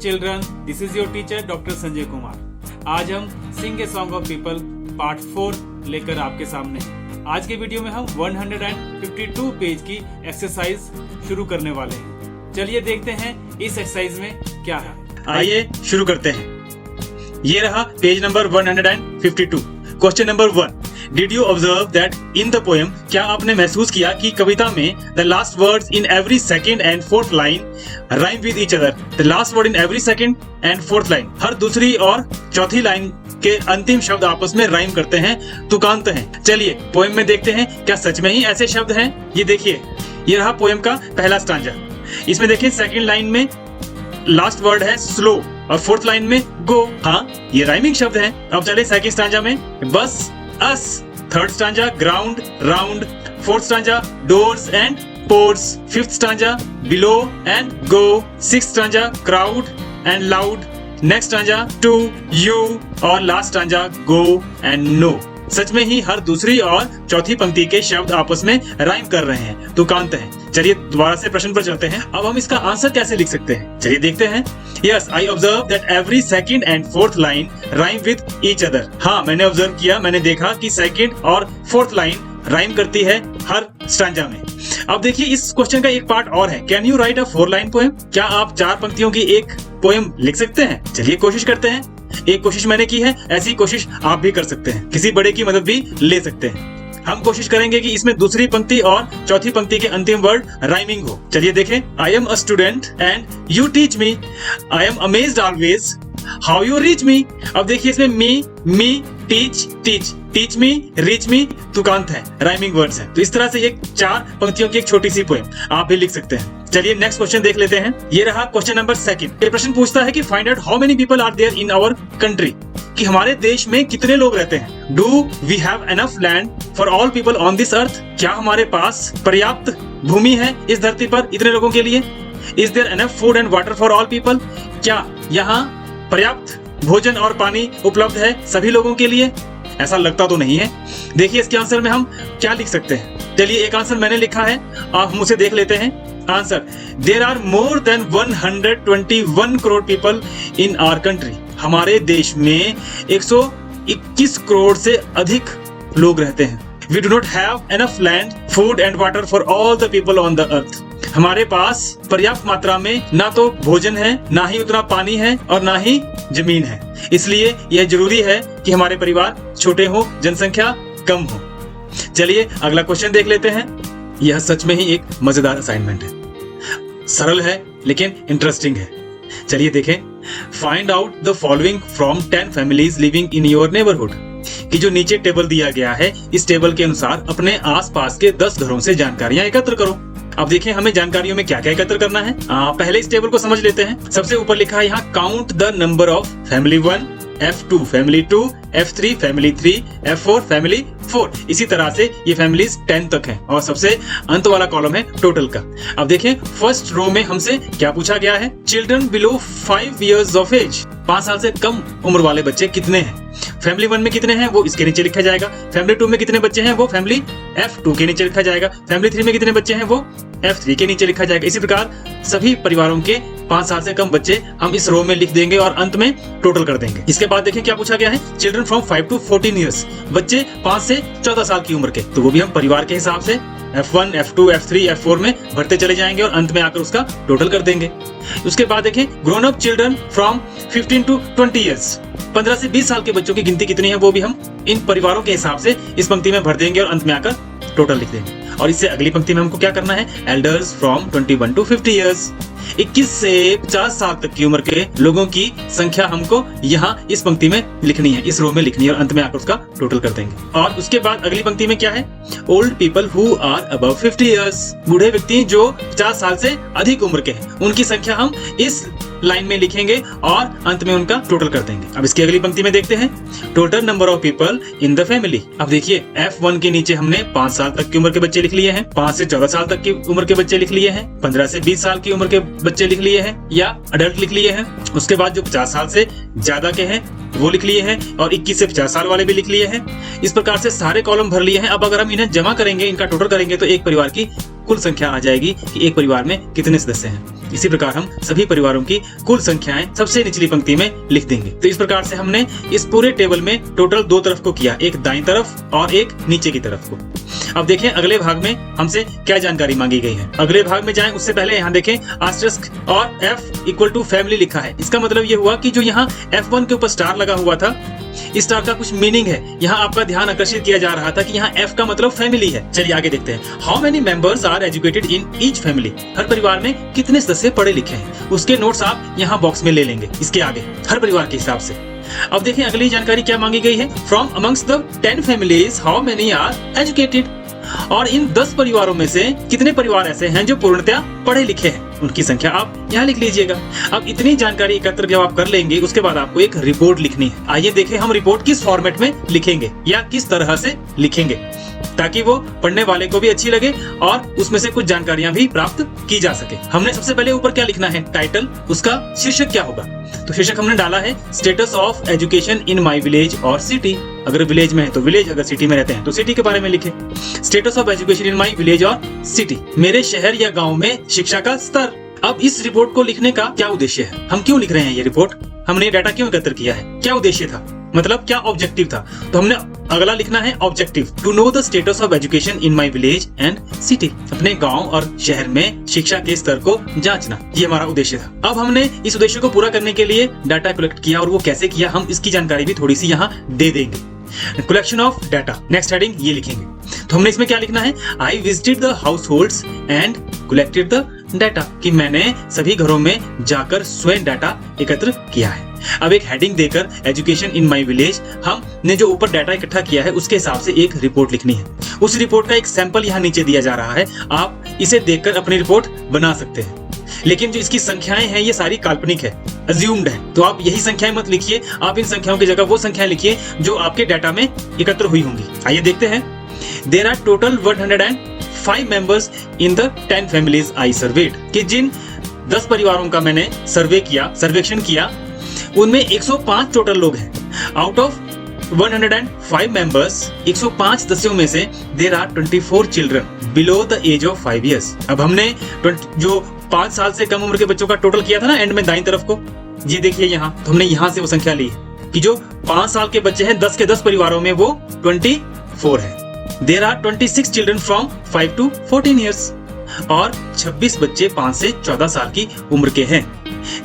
children, this is your teacher Dr. Sanjay Kumar. आज हम sing a song of people part 4 लेकर आपके सामने हैं। आज के वीडियो में हम 152 पेज की एक्सरसाइज शुरू करने वाले हैं। चलिए देखते हैं इस एक्सरसाइज में क्या है। आइए शुरू करते हैं। ये रहा page number 152। Question number 1, did you observe that in the poem, क्या आपने महसूस किया कि कविता में the last words in every second and fourth line rhyme with each other. The last word in every second and fourth line, हर दूसरी और चौथी लाइन के अंतिम शब्द आपस में राइम करते हैं, तुकांत हैं। चलिए पोएम में देखते हैं क्या सच में ही ऐसे शब्द हैं। ये देखिए, ये रहा पोएम का पहला स्टांजा। इसमें देखिए सेकंड लाइन में लास्ट वर्ड है स्लो और फोर्थ लाइन में गो। हाँ, ये राइमिंग शब्द हैं। अब चले सेकंड स्टांजा में, bus, us, third stanza ground, round, fourth stanza doors and ports, fifth stanza below and go, sixth stanza crowd and loud, next stanza too, you और last stanza go and no. सच में ही हर दूसरी और चौथी पंक्ति के शब्द आपस में राइम कर रहे हैं, तुकांत हैं। चलिए दोबारा से प्रश्न पर चलते हैं। अब हम इसका आंसर कैसे लिख सकते हैं, चलिए देखते हैं। Yes, I observe that every second and fourth line rhyme with each other. हाँ, मैंने ऑब्जर्व किया, मैंने देखा कि सेकंड और फोर्थ लाइन राइम करती है हर स्टांजा में। अब देखिए इस क्वेश्चन का एक पार्ट और है, can you right a 4 line poem? क्या आप 4 पंक्तियों की एक पोएम लिख सकते हैं? चलिए कोशिश करते हैं। एक कोशिश मैंने की है, ऐसी कोशिश आप भी कर सकते हैं, किसी बड़े की मदद भी ले सकते हैं। हम कोशिश करेंगे कि इसमें दूसरी पंक्ति और चौथी पंक्ति के अंतिम वर्ड राइमिंग हो। चलिए देखें, I am a student and you teach me, I am amazed always how you reach me. अब देखिए इसमें me, teach, teach me, reach me तुकांत है, राइमिंग वर्ड्स हैं। तो इस तरह से ये 4 पंक्तियों की एक छोटी सी पोएम आप भी लिख सकते हैं। चलिए नेक्स्ट क्वेश्चन देख लेते हैं। ये रहा क्वेश्चन नंबर 2। ये प्रश्न पूछता है कि find out how many people are there in our country, कि हमारे देश में कितने लोग रहते हैं। Do we have enough land for all people on this earth, क्या हमारे पास पर्याप्त भूमि है इस धरती पर इतने लोगों के लिए। Is there enough food and water for all people, क्या यहाँ पर्याप्त भोजन और पानी उपलब्ध है सभी लोगों के लिए। ऐसा लगता तो नहीं है। देखिए इसके आंसर में हम क्या लिख सकते हैं। चलिए एक आंसर मैंने लिखा है, आप मुझसे देख लेते हैं answer. There are more than 121 crore people in our country, हमारे देश में 121 करोड़ से अधिक लोग रहते हैं। We do not have enough land, food and water for all the people on the earth, हमारे पास पर्याप्त मात्रा में ना तो भोजन है, ना ही उतना पानी है और ना ही जमीन है। इसलिए यह जरूरी है कि हमारे परिवार छोटे हो, जनसंख्या कम हो। चलिए अगला क्वेश्चन देख लेते हैं। यह सच में ही एक मजेदार असाइनमेंट है, सरल है लेकिन इंटरेस्टिंग है। चलिए देखें, find out the following from 10 families living in your neighbourhood, कि जो नीचे टेबल दिया गया है इस टेबल के अनुसार अपने आसपास के 10 घरों से जानकारियां एकत्र करो। अब देखिए हमें जानकारियों में क्या क्या एकत्र करना है। पहले इस टेबल को समझ लेते हैं। सबसे ऊपर लिखा है यहाँ count the number of family 1, F2 family 2, F3 family 3, F4 family 4। इसी तरह से ये फैमिलीज 10 तक हैं और सबसे अंत वाला कॉलम है टोटल का। अब देखें फर्स्ट रो में हमसे क्या पूछा गया है, children below 5 years of age, 5 साल से कम उम्र वाले बच्चे कितने हैं। फैमिली 1 में कितने हैं वो इसके नीचे लिखा जाएगा। फैमिली 2 में कितने बच्चे हैं वो फैमिली F2 के नीचे लिखा जाएगा। फैमिली 3 में कितने बच्चे हैं वो F3 के नीचे लिखा जाएगा। इसी प्रकार सभी परिवारों के 5 साल से कम बच्चे हम इस रो में लिख देंगे और अंत में टोटल कर देंगे। इसके बाद देखें क्या पूछा गया है, चिल्ड्रन फ्रॉम 5 to 14 years, बच्चे 5 से 14 साल की उम्र के, तो वो भी हम परिवार के हिसाब से F1, F2, F3, F4 में भरते चले जाएंगे और अंत में आकर उसका टोटल कर देंगे। उसके बाद देखें grown up children from 15 to 20 years, 15 से 20 साल के बच्चों की गिनती कितनी है वो भी हम इन परिवारों के हिसाब से इस पंक्ति में भर देंगे और अंत में आकर टोटल लिख देंगे। और इससे अगली पंक्ति में हमको क्या करना है, एल्डर्स फ्रॉम 21 to 50 years, 21 से 50 साल तक की उम्र के लोगों की संख्या हमको यहाँ इस पंक्ति में लिखनी है, इस रो में लिखनी है और अंत में आकर उसका टोटल कर देंगे। और उसके बाद अगली पंक्ति में क्या है, old people who are above 50 years, बूढ़े व्यक्ति जो 50 साल से अधिक उम्र के हैं, उनकी संख्या हम इस लाइन में लिखेंगे और अंत में उनका टोटल कर देंगे। अब इसकी अगली पंक्ति में देखते हैं, total number of people in the family. अब देखिए F1 के नीचे हमने 5 साल तक की उम्र के बच्चे लिख लिए हैं, 5 से 14 साल तक की उम्र के बच्चे लिख लिए हैं, 15 से 20 साल की उम्र के बच्चे लिख लिए हैं या अडल्ट लिख लिए हैं। उसके बाद जो 50 साल से ज्यादा के हैं वो लिख लिए हैं और 21 से 50 साल वाले भी लिख लिए हैं। इस प्रकार से सारे कॉलम भर लिए हैं। अब अगर हम इन्हें जमा करेंगे, इनका टोटल करेंगे तो एक परिवार की कुल संख्या आ जाएगी कि एक परिवार में कितने सदस्य हैं। इसी प्रकार हम सभी परिवारों की कुल संख्याएं सबसे निचली पंक्ति में लिख देंगे। तो इस प्रकार से हमने इस पूरे टेबल में टोटल 2 तरफ को किया, एक दाईं तरफ और एक नीचे की तरफ को। अब देखें अगले भाग में हमसे क्या जानकारी मांगी गई है। अगले भाग में जाएं उससे पहले यहाँ देखें आस्टरिस्क और F इक्वल टू फैमिली लिखा है। इसका मतलब ये हुआ कि जो यहाँ F1 के ऊपर स्टार लगा हुआ था, इस स्टार का कुछ मीनिंग है। यहाँ आपका ध्यान आकर्षित किया जा रहा था कि यहाँ F का मतलब फैमिली है। चलिए आगे देखते हैं। How many members are educated in each family? हर परिवार में कितने सदस्य पढ़े लिखे हैं, उसके नोट्स आप यहाँ बॉक्स में ले लेंगे इसके आगे, हर परिवार के हिसाब से। अब देखें अगली जानकारी क्या मांगी गई है। From amongst the 10 families how many are educated? और इन 10 परिवारों में से कितने परिवार ऐसे हैं जो पूर्णतया पढ़े लिखे हैं, उनकी संख्या आप यहाँ लिख लीजिएगा। अब इतनी जानकारी एकत्र जब आप कर लेंगे उसके बाद आपको एक रिपोर्ट लिखनी है। आइए देखें हम रिपोर्ट किस फॉर्मेट में लिखेंगे या किस तरह से लिखेंगे ताकि वो पढ़ने वाले को भी अच्छी लगे और उसमें से कुछ जानकारियां भी प्राप्त की जा सके। हमने सबसे पहले ऊपर क्या लिखना है, टाइटल, उसका शीर्षक क्या होगा। तो शीर्षक हमने डाला है status of education in my village और सिटी। अगर विलेज में है तो विलेज, अगर सिटी में रहते हैं तो सिटी के बारे में लिखे। Status of education in my village और सिटी, मेरे शहर या गांव में शिक्षा का स्तर। अब इस रिपोर्ट को लिखने का क्या उद्देश्य है, हम क्यों लिख रहे हैं ये रिपोर्ट, हमने डाटा क्यों एकत्र किया है, क्या उद्देश्य था, मतलब क्या ऑब्जेक्टिव था। तो हमने अगला लिखना है objective, to know the status of education in my village and city. अपने गांव और शहर में शिक्षा के स्तर को जांचना, ये हमारा उद्देश्य था। अब हमने इस उद्देश्य को पूरा करने के लिए डाटा कलेक्ट किया और वो कैसे किया हम इसकी जानकारी भी थोड़ी सी यहाँ दे देंगे। Collection of data, next heading ये लिखेंगे। तो हमने इसमें क्या लिखना है, I visited the house holds and collected the data, कि मैंने सभी घरों में जाकर स्वयं डाटा एकत्र किया है। अब एक हेडिंग देकर एजुकेशन इन माई विलेज, हमने जो ऊपर डाटा इकट्ठा किया है उसके हिसाब से एक रिपोर्ट लिखनी है। उस रिपोर्ट का एक सैंपल यहाँ नीचे दिया जा रहा है, आप इसे देखकर अपनी रिपोर्ट बना सकते हैं। लेकिन जो इसकी संख्याएं हैं ये सारी काल्पनिक है, अज्यूम्ड है, तो आप यही संख्याएं मत लिखिए, आप इन संख्याओं की जगह वो संख्याएं लिखिए जो आपके डाटा में एकत्र हुई होंगी। आइए देखते हैं। There are total 105 members in the 10 families I surveyed, कि जिन 10 परिवारों का मैंने सर्वेक्षण किया उनमें 105 टोटल लोग हैं। आउट ऑफ 105 मेंबर्स, 105 सदस्यों में से there are 24 children below the age of 5 years। अब हमने जो 5 साल से कम उम्र के बच्चों का टोटल किया था ना एंड में दाईं तरफ को, ये देखिए यहाँ, तो हमने यहाँ से वो संख्या ली कि जो 5 साल के बच्चे हैं 10 के 10 परिवारों में वो 24 है। There are 26 children from 5 to 14 years, और 26 बच्चे 5 से 14 साल की उम्र के हैं।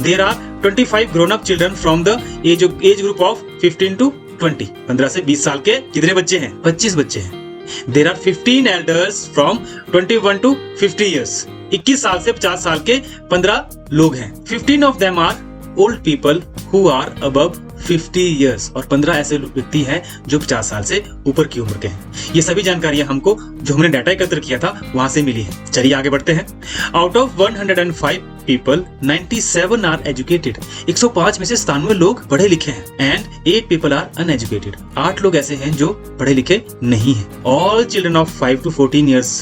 There are 25 grown up children from the age group of 15 to 20, 15 से 20 साल के कितने बच्चे हैं, 25 बच्चे हैं। There are 15 elders from 21 to 50 years, 21 साल से 50 साल के 15 लोग हैं। 15 of them are old people who are above 50 years, और 15 ऐसे व्यक्ति हैं जो 50 साल से ऊपर की उम्र के हैं। ये सभी जानकारियां हमको जो हमने डाटा एकत्र किया था वहां से मिली है। चलिए आगे बढ़ते हैं। Out of 105 people 97 are educated, 105 में से 97 लोग पढ़े लिखे हैं। एंड 8 पीपल आर अनएजुकेटेड, 8 लोग ऐसे हैं जो पढ़े लिखे नहीं हैं। All children of 5 to 14 years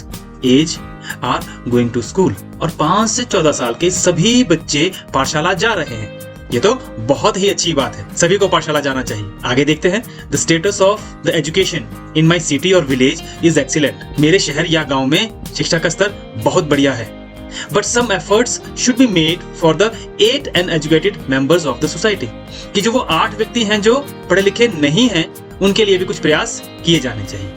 age are going to school, और 5 से 14 साल के सभी बच्चे पाठशाला जा रहे हैं। ये तो बहुत ही अच्छी बात है, सभी को पाठशाला जाना चाहिए। आगे देखते हैं। The status of the education in my city और विलेज इज एक्सीलेंट, मेरे शहर या गांव में शिक्षा का स्तर बहुत बढ़िया है। But some efforts should be made for the 8 uneducated members of the society, कि जो वो 8 व्यक्ति हैं जो पढ़े लिखे नहीं हैं उनके लिए भी कुछ प्रयास किए जाने चाहिए।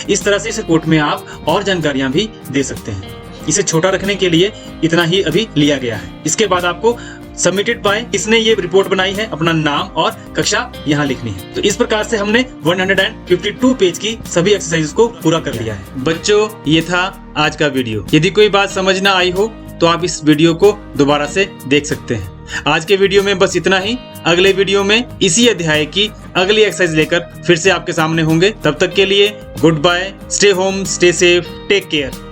इस तरह से इस रिपोर्ट में आप और जानकारियां भी दे सकते हैं। इसे छोटा रखने के लिए इतना ही अभी लिया गया है। इसके बाद आपको सबमिटेड बाय किसने ये रिपोर्ट बनाई है, अपना नाम और कक्षा यहाँ लिखनी है। तो इस प्रकार से हमने 152 पेज की सभी एक्सरसाइज को पूरा कर लिया है। बच्चों, ये था आज का वीडियो। यदि कोई बात समझ ना आई हो तो आप इस वीडियो को दोबारा से देख सकते हैं। आज के वीडियो में बस इतना ही। अगले वीडियो में इसी अध्याय की अगली एक्सरसाइज लेकर फिर से आपके सामने होंगे। तब तक के लिए good bye, stay home, stay safe, take care.